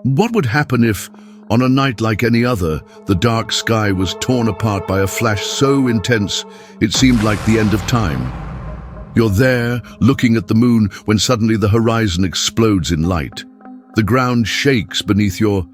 What would happen if, on a night like any other, the dark sky was torn apart by a flash so intense it seemed like the end of time? You're there, looking at the moon, when suddenly the horizon explodes in light. The ground shakes beneath your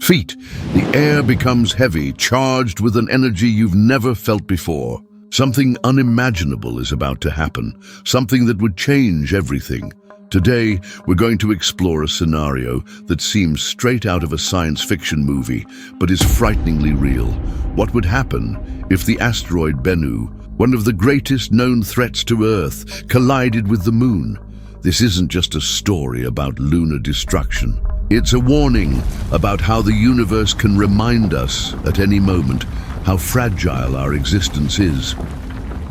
feet. The air becomes heavy, charged with an energy you've never felt before. Something unimaginable is about to happen, something that would change everything. Today, we're going to explore a scenario that seems straight out of a science fiction movie, but is frighteningly real. What would happen if the asteroid Bennu, one of the greatest known threats to Earth, collided with the moon? This isn't just a story about lunar destruction. It's a warning about how the universe can remind us at any moment how fragile our existence is.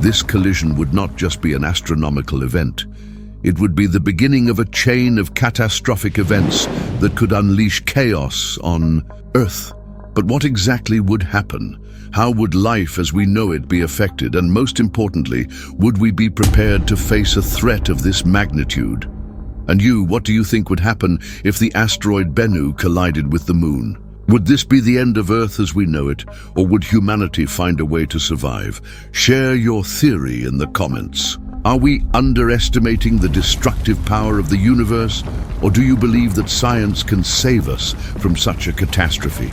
This collision would not just be an astronomical event. It would be the beginning of a chain of catastrophic events that could unleash chaos on Earth. But what exactly would happen? How would life as we know it be affected? And most importantly, would we be prepared to face a threat of this magnitude? And you, what do you think would happen if the asteroid Bennu collided with the moon? Would this be the end of Earth as we know it, or would humanity find a way to survive? Share your theory in the comments. Are we underestimating the destructive power of the universe, or do you believe that science can save us from such a catastrophe?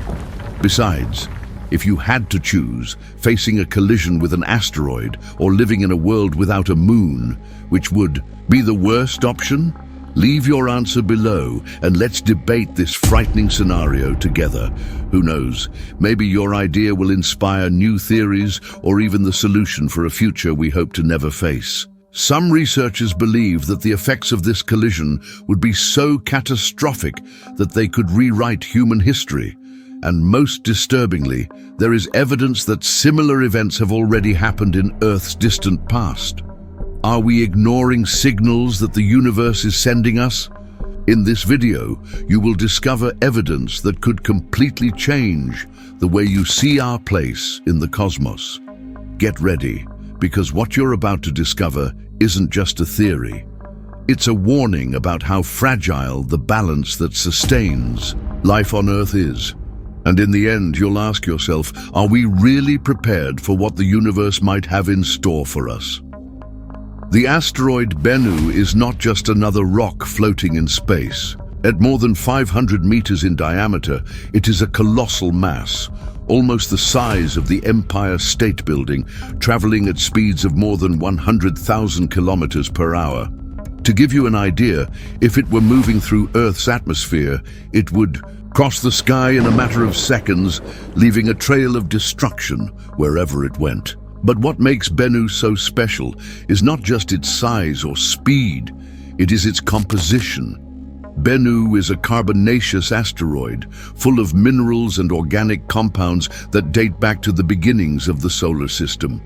Besides, if you had to choose, facing a collision with an asteroid or living in a world without a moon, which would be the worst option? Leave your answer below and let's debate this frightening scenario together. Who knows, maybe your idea will inspire new theories or even the solution for a future we hope to never face. Some researchers believe that the effects of this collision would be so catastrophic that they could rewrite human history. And most disturbingly, there is evidence that similar events have already happened in Earth's distant past. Are we ignoring signals that the universe is sending us? In this video, you will discover evidence that could completely change the way you see our place in the cosmos. Get ready, because what you're about to discover isn't just a theory. It's a warning about how fragile the balance that sustains life on Earth is. And in the end, you'll ask yourself, are we really prepared for what the universe might have in store for us? The asteroid Bennu is not just another rock floating in space. At more than 500 meters in diameter, it is a colossal mass, almost the size of the Empire State Building, traveling at speeds of more than 100,000 kilometers per hour. To give you an idea, if it were moving through Earth's atmosphere, it would cross the sky in a matter of seconds, leaving a trail of destruction wherever it went. But what makes Bennu so special is not just its size or speed, it is its composition. Bennu is a carbonaceous asteroid, full of minerals and organic compounds that date back to the beginnings of the solar system.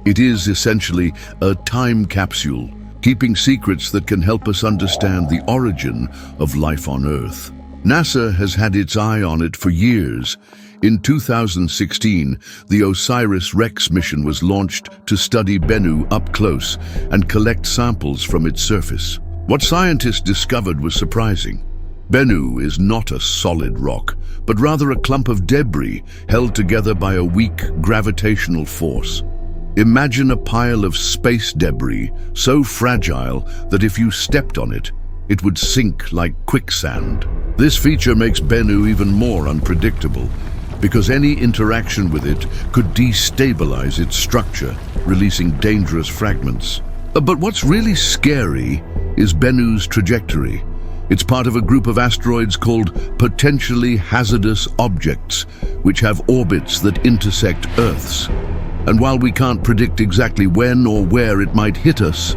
It is essentially a time capsule, keeping secrets that can help us understand the origin of life on Earth. NASA has had its eye on it for years. In 2016, the OSIRIS-REx mission was launched to study Bennu up close and collect samples from its surface. What scientists discovered was surprising. Bennu is not a solid rock, but rather a clump of debris held together by a weak gravitational force. Imagine a pile of space debris so fragile that if you stepped on it, it would sink like quicksand. This feature makes Bennu even more unpredictable, because any interaction with it could destabilize its structure, releasing dangerous fragments. But what's really scary is Bennu's trajectory. It's part of a group of asteroids called potentially hazardous objects, which have orbits that intersect Earth's. And while we can't predict exactly when or where it might hit us,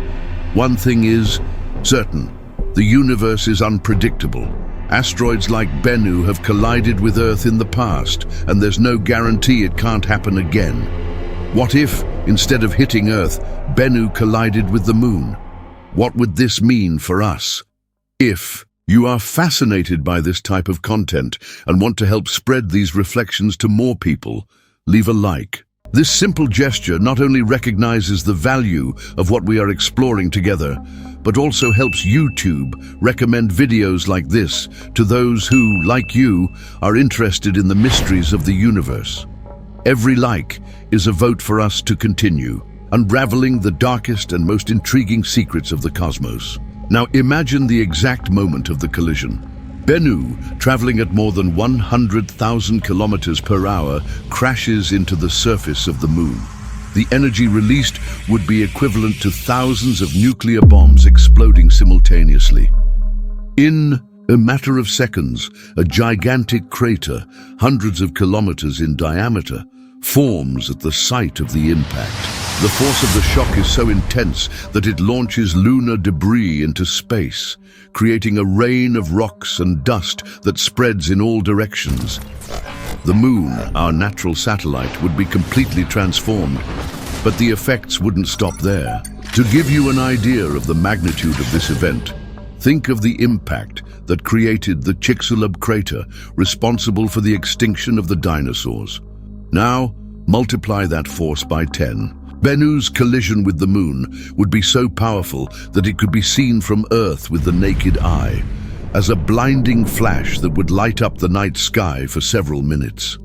one thing is certain: the universe is unpredictable. Asteroids like Bennu have collided with Earth in the past, and there's no guarantee it can't happen again. What if, instead of hitting Earth, Bennu collided with the moon? What would this mean for us? If you are fascinated by this type of content and want to help spread these reflections to more people, leave a like, This simple gesture not only recognizes the value of what we are exploring together, but also helps YouTube recommend videos like this to those who, like you, are interested in the mysteries of the universe. Every like is a vote for us to continue, unraveling the darkest and most intriguing secrets of the cosmos. Now imagine the exact moment of the collision. Bennu, traveling at more than 100,000 kilometers per hour, crashes into the surface of the moon. The energy released would be equivalent to thousands of nuclear bombs exploding simultaneously. In a matter of seconds, a gigantic crater, hundreds of kilometers in diameter, forms at the site of the impact. The force of the shock is so intense that it launches lunar debris into space, creating a rain of rocks and dust that spreads in all directions. The moon, our natural satellite, would be completely transformed, but the effects wouldn't stop there. To give you an idea of the magnitude of this event, think of the impact that created the Chicxulub crater, responsible for the extinction of the dinosaurs. Now, multiply that force by 10. Bennu's collision with the moon would be so powerful that it could be seen from Earth with the naked eye, as a blinding flash that would light up the night sky for several minutes.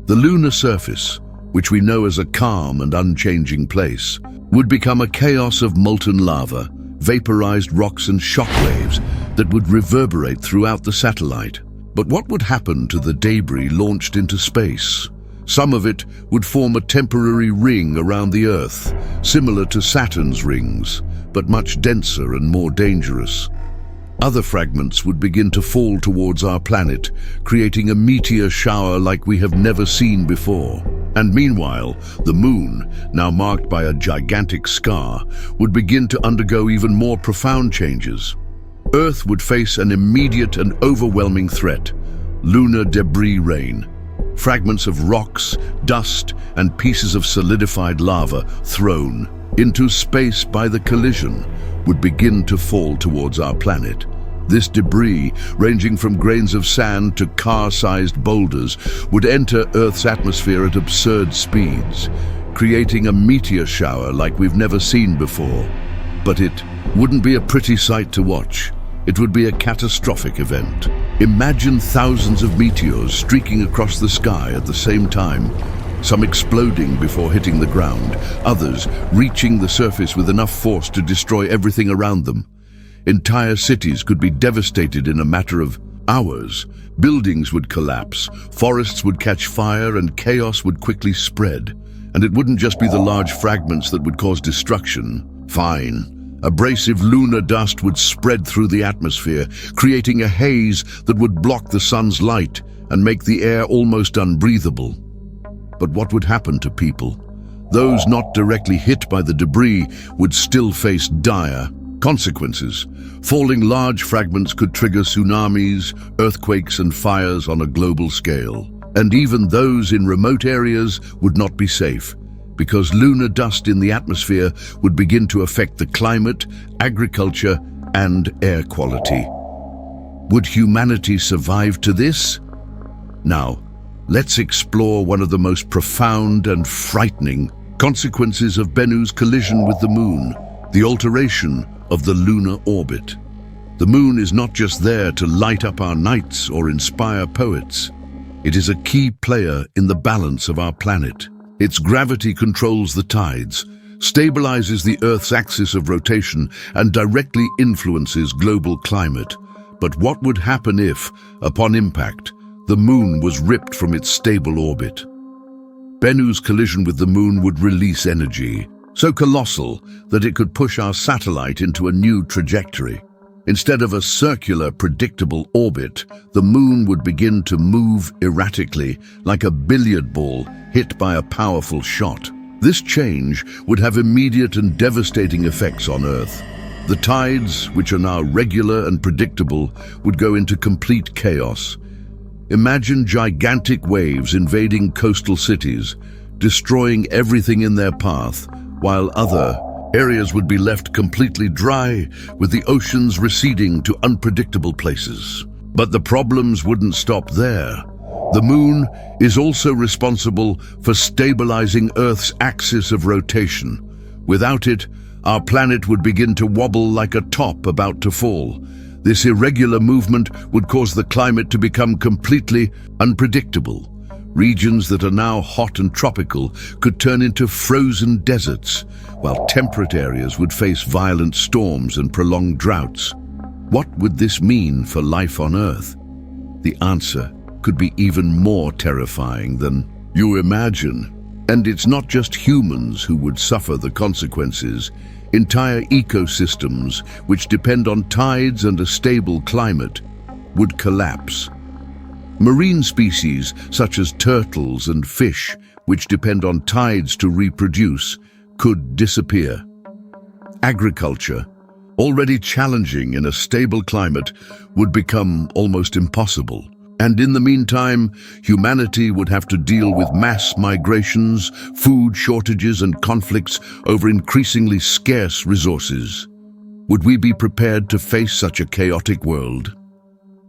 The lunar surface, which we know as a calm and unchanging place, would become a chaos of molten lava, vaporized rocks and shockwaves that would reverberate throughout the satellite. But what would happen to the debris launched into space? Some of it would form a temporary ring around the Earth, similar to Saturn's rings, but much denser and more dangerous. Other fragments would begin to fall towards our planet, creating a meteor shower like we have never seen before. And meanwhile, the moon, now marked by a gigantic scar, would begin to undergo even more profound changes. Earth would face an immediate and overwhelming threat: lunar debris rain. Fragments of rocks, dust, and pieces of solidified lava thrown into space by the collision would begin to fall towards our planet. This debris, ranging from grains of sand to car-sized boulders, would enter Earth's atmosphere at absurd speeds, creating a meteor shower like we've never seen before. But it wouldn't be a pretty sight to watch. It would be a catastrophic event. Imagine thousands of meteors streaking across the sky at the same time, some exploding before hitting the ground, others reaching the surface with enough force to destroy everything around them. Entire cities could be devastated in a matter of hours. Buildings would collapse, forests would catch fire, and chaos would quickly spread. And it wouldn't just be the large fragments that would cause destruction. Fine. Abrasive lunar dust would spread through the atmosphere, creating a haze that would block the sun's light and make the air almost unbreathable. But what would happen to people? Those not directly hit by the debris would still face dire consequences. Falling large fragments could trigger tsunamis, earthquakes, and fires on a global scale. And even those in remote areas would not be safe, because lunar dust in the atmosphere would begin to affect the climate, agriculture, and air quality. Would humanity survive to this? Now, let's explore one of the most profound and frightening consequences of Bennu's collision with the moon: the alteration of the lunar orbit. The moon is not just there to light up our nights or inspire poets. It is a key player in the balance of our planet. Its gravity controls the tides, stabilizes the Earth's axis of rotation, and directly influences global climate. But what would happen if, upon impact, the moon was ripped from its stable orbit? Bennu's collision with the moon would release energy, so colossal that it could push our satellite into a new trajectory. Instead of a circular, predictable orbit, the moon would begin to move erratically, like a billiard ball hit by a powerful shot. This change would have immediate and devastating effects on Earth. The tides, which are now regular and predictable, would go into complete chaos. Imagine gigantic waves invading coastal cities, destroying everything in their path, while other areas would be left completely dry, with the oceans receding to unpredictable places. But the problems wouldn't stop there. The moon is also responsible for stabilizing Earth's axis of rotation. Without it, our planet would begin to wobble like a top about to fall. This irregular movement would cause the climate to become completely unpredictable. Regions that are now hot and tropical could turn into frozen deserts, while temperate areas would face violent storms and prolonged droughts. What would this mean for life on Earth? The answer could be even more terrifying than you imagine. And it's not just humans who would suffer the consequences. Entire ecosystems, which depend on tides and a stable climate, would collapse. Marine species, such as turtles and fish, which depend on tides to reproduce, could disappear. Agriculture, already challenging in a stable climate, would become almost impossible. And in the meantime, humanity would have to deal with mass migrations, food shortages, and conflicts over increasingly scarce resources. Would we be prepared to face such a chaotic world?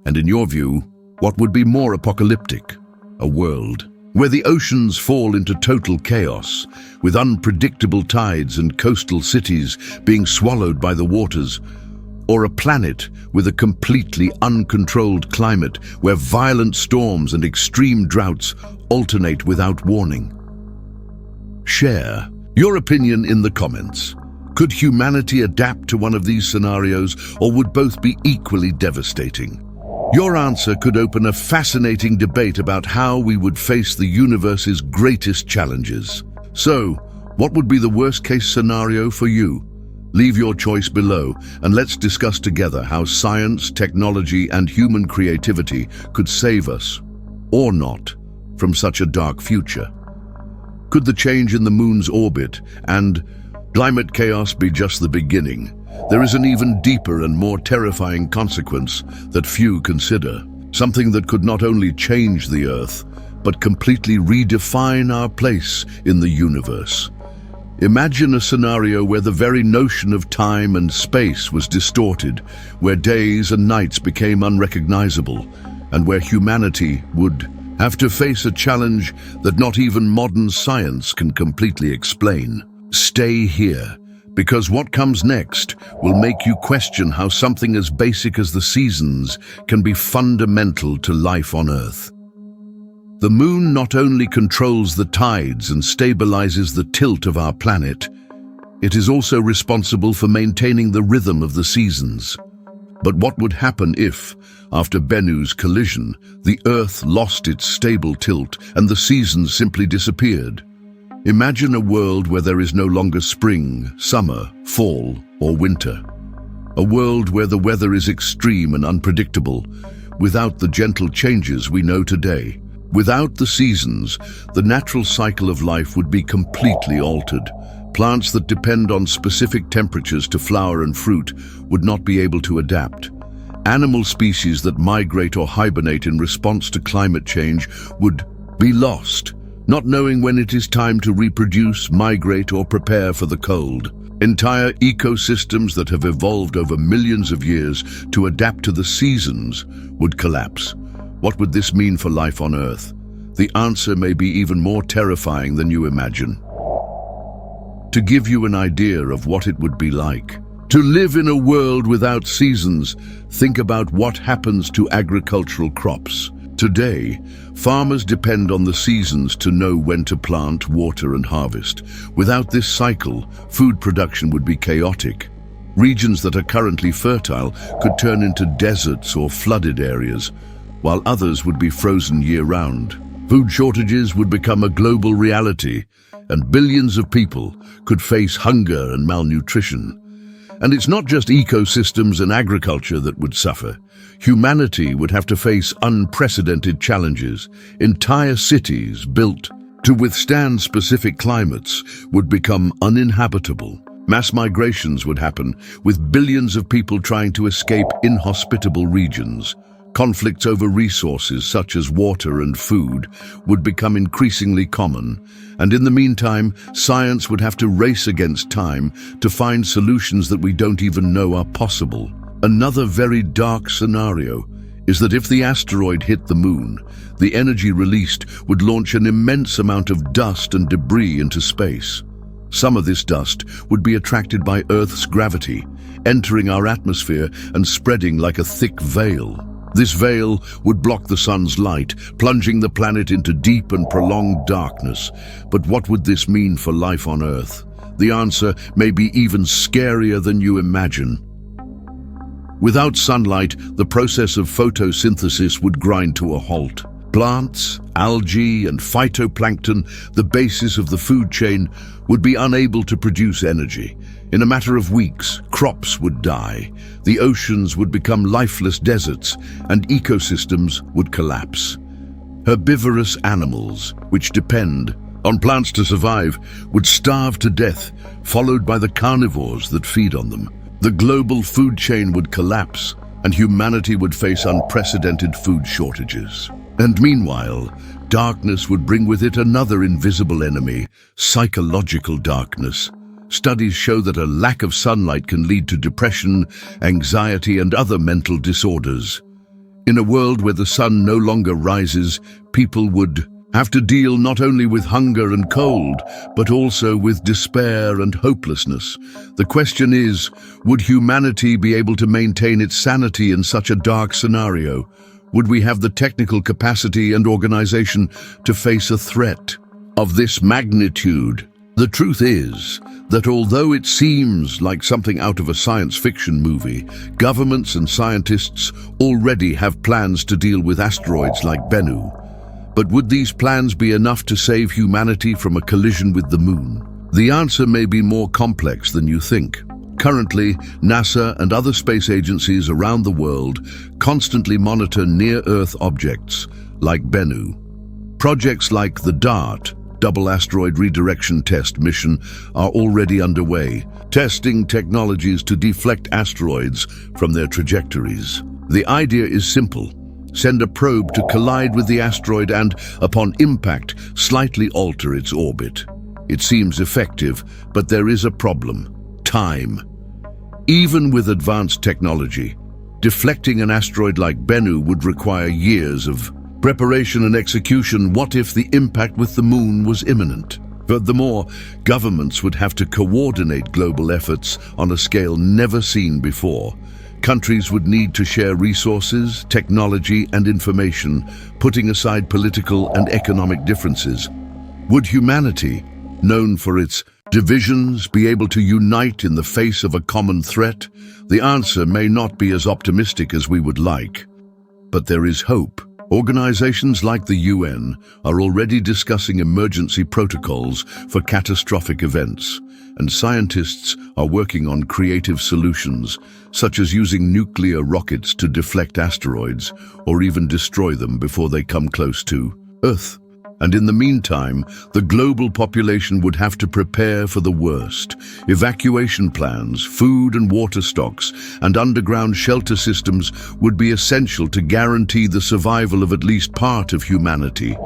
And in your view, what would be more apocalyptic? A world where the oceans fall into total chaos, with unpredictable tides and coastal cities being swallowed by the waters, or a planet with a completely uncontrolled climate where violent storms and extreme droughts alternate without warning? Share your opinion in the comments. Could humanity adapt to one of these scenarios, or would both be equally devastating? Your answer could open a fascinating debate about how we would face the universe's greatest challenges. So, what would be the worst-case scenario for you? Leave your choice below, and let's discuss together how science, technology, and human creativity could save us, or not, from such a dark future. Could the change in the moon's orbit and climate chaos be just the beginning? There is an even deeper and more terrifying consequence that few consider, something that could not only change the Earth, but completely redefine our place in the universe. Imagine a scenario where the very notion of time and space was distorted, where days and nights became unrecognizable, and where humanity would have to face a challenge that not even modern science can completely explain. Stay here, because what comes next will make you question how something as basic as the seasons can be fundamental to life on Earth. The moon not only controls the tides and stabilizes the tilt of our planet, it is also responsible for maintaining the rhythm of the seasons. But what would happen if, after Bennu's collision, the Earth lost its stable tilt and the seasons simply disappeared? Imagine a world where there is no longer spring, summer, fall, or winter. A world where the weather is extreme and unpredictable, without the gentle changes we know today. Without the seasons, the natural cycle of life would be completely altered. Plants that depend on specific temperatures to flower and fruit would not be able to adapt. Animal species that migrate or hibernate in response to climate change would be lost, not knowing when it is time to reproduce, migrate, or prepare for the cold. Entire ecosystems that have evolved over millions of years to adapt to the seasons would collapse. What would this mean for life on Earth? The answer may be even more terrifying than you imagine. To give you an idea of what it would be like to live in a world without seasons, think about what happens to agricultural crops. Today, farmers depend on the seasons to know when to plant, water, and harvest. Without this cycle, food production would be chaotic. Regions that are currently fertile could turn into deserts or flooded areas, while others would be frozen year-round. Food shortages would become a global reality, and billions of people could face hunger and malnutrition. And it's not just ecosystems and agriculture that would suffer. Humanity would have to face unprecedented challenges. Entire cities built to withstand specific climates would become uninhabitable. Mass migrations would happen, with billions of people trying to escape inhospitable regions. Conflicts over resources such as water and food would become increasingly common, and in the meantime, science would have to race against time to find solutions that we don't even know are possible. Another very dark scenario is that if the asteroid hit the moon, the energy released would launch an immense amount of dust and debris into space. Some of this dust would be attracted by Earth's gravity, entering our atmosphere and spreading like a thick veil. This veil would block the sun's light, plunging the planet into deep and prolonged darkness. But what would this mean for life on Earth? The answer may be even scarier than you imagine. Without sunlight, the process of photosynthesis would grind to a halt. Plants, algae, and phytoplankton, the basis of the food chain, would be unable to produce energy. In a matter of weeks, crops would die, the oceans would become lifeless deserts, and ecosystems would collapse. Herbivorous animals, which depend on plants to survive, would starve to death, followed by the carnivores that feed on them. The global food chain would collapse, and humanity would face unprecedented food shortages. And meanwhile, darkness would bring with it another invisible enemy, psychological darkness. Studies show that a lack of sunlight can lead to depression, anxiety, and other mental disorders. In a world where the sun no longer rises, people would have to deal not only with hunger and cold, but also with despair and hopelessness. The question is, would humanity be able to maintain its sanity in such a dark scenario? Would we have the technical capacity and organization to face a threat of this magnitude? The truth is that although it seems like something out of a science fiction movie, governments and scientists already have plans to deal with asteroids like Bennu. But would these plans be enough to save humanity from a collision with the moon? The answer may be more complex than you think. Currently, NASA and other space agencies around the world constantly monitor near-Earth objects like Bennu. Projects like the DART, Double Asteroid Redirection Test mission, are already underway, testing technologies to deflect asteroids from their trajectories. The idea is simple. Send a probe to collide with the asteroid and, upon impact, slightly alter its orbit. It seems effective, but there is a problem: time. Even with advanced technology, deflecting an asteroid like Bennu would require years of preparation and execution. What if the impact with the moon was imminent? Furthermore, governments would have to coordinate global efforts on a scale never seen before. Countries would need to share resources, technology, and information, putting aside political and economic differences. Would humanity, known for its divisions, be able to unite in the face of a common threat? The answer may not be as optimistic as we would like, but there is hope. Organizations like the UN are already discussing emergency protocols for catastrophic events, and scientists are working on creative solutions, such as using nuclear rockets to deflect asteroids or even destroy them before they come close to Earth. And in the meantime, the global population would have to prepare for the worst. Evacuation plans, food and water stocks, and underground shelter systems would be essential to guarantee the survival of at least part of humanity.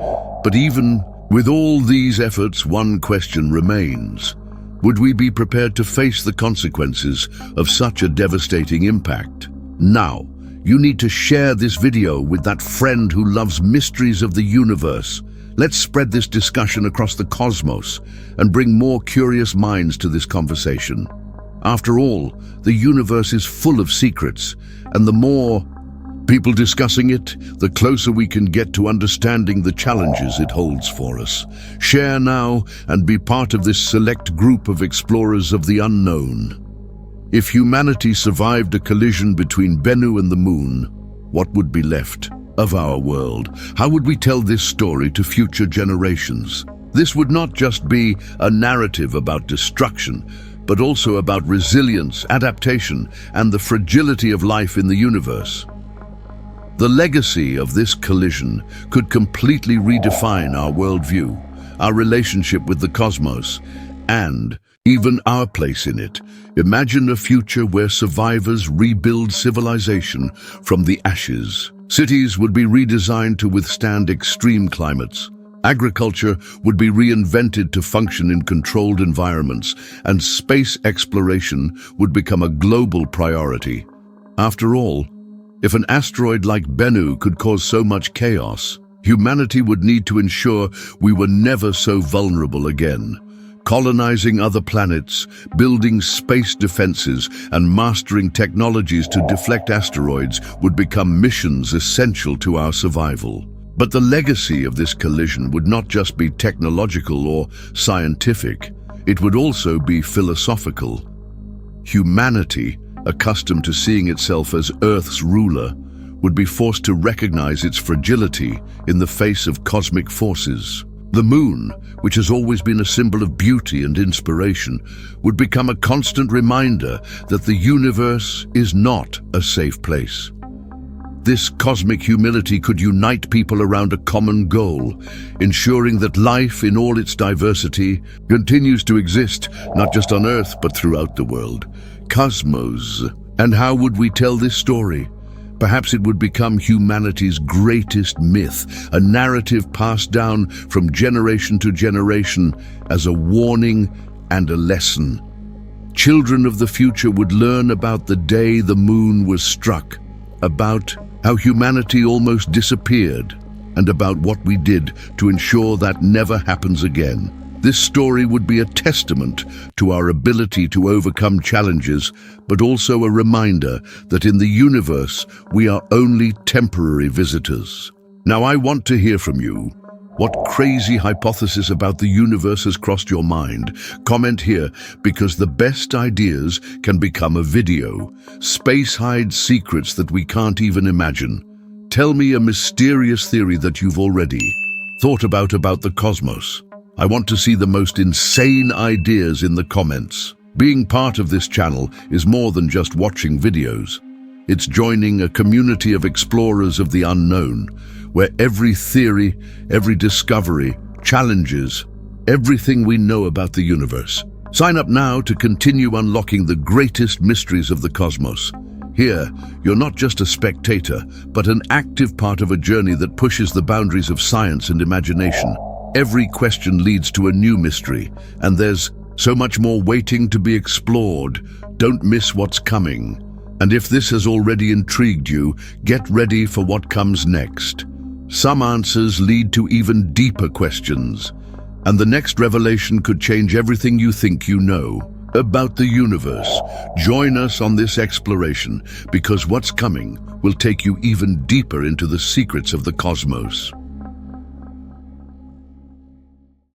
But even with all these efforts, one question remains. Would we be prepared to face the consequences of such a devastating impact? Now, you need to share this video with that friend who loves mysteries of the universe. Let's spread this discussion across the cosmos and bring more curious minds to this conversation. After all, the universe is full of secrets, and the more people discussing it, the closer we can get to understanding the challenges it holds for us. Share now and be part of this select group of explorers of the unknown. If humanity survived a collision between Bennu and the moon, what would be left of our world? How would we tell this story to future generations? This would not just be a narrative about destruction, but also about resilience, adaptation, and the fragility of life in the universe. The legacy of this collision could completely redefine our worldview, our relationship with the cosmos, and even our place in it. Imagine a future where survivors rebuild civilization from the ashes. Cities would be redesigned to withstand extreme climates. Agriculture would be reinvented to function in controlled environments, and space exploration would become a global priority. After all, If an asteroid like Bennu could cause so much chaos, humanity would need to ensure we were never so vulnerable again. Colonizing other planets, building space defenses, and mastering technologies to deflect asteroids would become missions essential to our survival. But the legacy of this collision would not just be technological or scientific, it would also be philosophical. Humanity, accustomed to seeing itself as Earth's ruler, would be forced to recognize its fragility in the face of cosmic forces. The moon, which has always been a symbol of beauty and inspiration, would become a constant reminder that the universe is not a safe place. This cosmic humility could unite people around a common goal, ensuring that life in all its diversity continues to exist, not just on Earth, but throughout the world. Cosmos. And how would we tell this story? Perhaps it would become humanity's greatest myth, a narrative passed down from generation to generation as a warning and a lesson. Children of the future would learn about the day the moon was struck, about how humanity almost disappeared, and about what we did to ensure that never happens again. This story would be a testament to our ability to overcome challenges, but also a reminder that in the universe we are only temporary visitors. Now I want to hear from you. What crazy hypothesis about the universe has crossed your mind? Comment here, because the best ideas can become a video. Space hides secrets that we can't even imagine. Tell me a mysterious theory that you've already thought about the cosmos. I want to see the most insane ideas in the comments. Being part of this channel is more than just watching videos. It's joining a community of explorers of the unknown, where every theory, every discovery challenges everything we know about the universe. Sign up now to continue unlocking the greatest mysteries of the cosmos. Here, you're not just a spectator, but an active part of a journey that pushes the boundaries of science and imagination. Every question leads to a new mystery, and there's so much more waiting to be explored. Don't miss what's coming. And if this has already intrigued you, get ready for what comes next. Some answers lead to even deeper questions, and the next revelation could change everything you think you know about the universe. Join us on this exploration, because what's coming will take you even deeper into the secrets of the cosmos.